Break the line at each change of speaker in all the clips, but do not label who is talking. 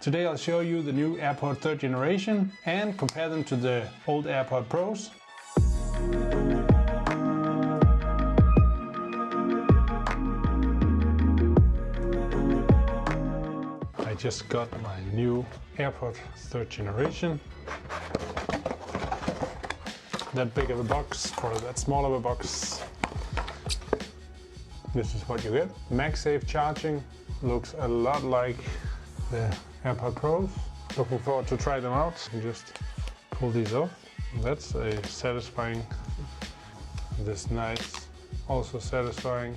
Today I'll show you the new AirPods 3rd generation and compare them to the old AirPods Pros. I just got my new AirPods 3rd generation. That big of a box or that small of a box. This is what you get. MagSafe charging, looks a lot like the AirPods Pros. Looking forward to try them out. You just pull these off. That's a satisfying. This nice, also satisfying.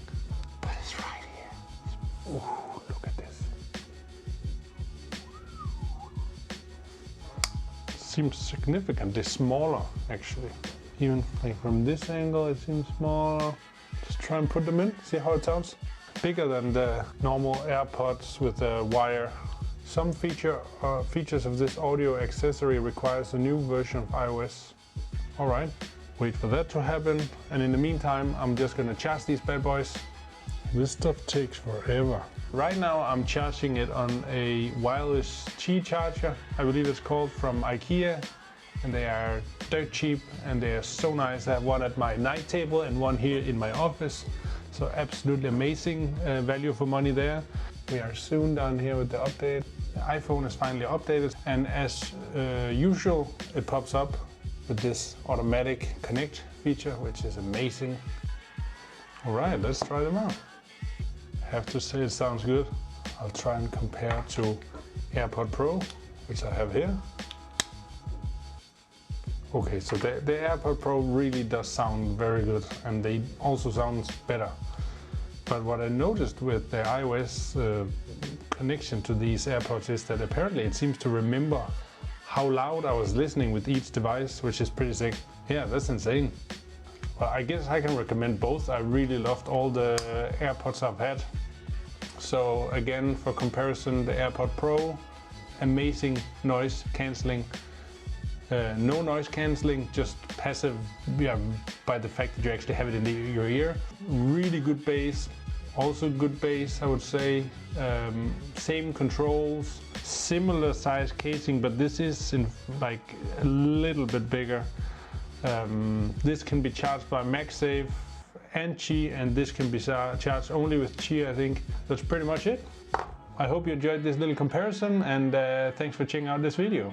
But it's right here. Ooh, look at this. Seems significantly smaller, actually. Even like from this angle, it seems smaller. Just try and put them in, see how it sounds. Bigger than the normal AirPods with a wire. Some features of this audio accessory requires a new version of iOS. Alright, wait for that to happen. And in the meantime, I'm just gonna charge these bad boys. This stuff takes forever. Right now I'm charging it on a wireless Qi charger, I believe it's called, from IKEA. And they are dirt cheap and they are so nice. I have one at my night table and one here in my office. So absolutely amazing value for money there. We are soon down here with the update. The iPhone is finally updated, and as usual it pops up with this automatic connect feature, which is amazing. Alright, let's try them out. I have to say it sounds good. I'll try and compare to AirPods Pro, which I have here. Okay, so the AirPods Pro really does sound very good, and they also sound better. But what I noticed with the iOS connection to these AirPods is that apparently it seems to remember how loud I was listening with each device, which is pretty sick. Yeah, that's insane. Well, I guess I can recommend both. I really loved all the AirPods I've had. So again, for comparison, the AirPods Pro, amazing noise cancelling. No noise cancelling, just passive, by the fact that you actually have it in your ear. Really good bass, also good bass, I would say. Same controls, similar size casing, but this is in like a little bit bigger. This can be charged by MagSafe and Qi, and this can be charged only with Qi, I think. That's pretty much it. I hope you enjoyed this little comparison, and thanks for checking out this video.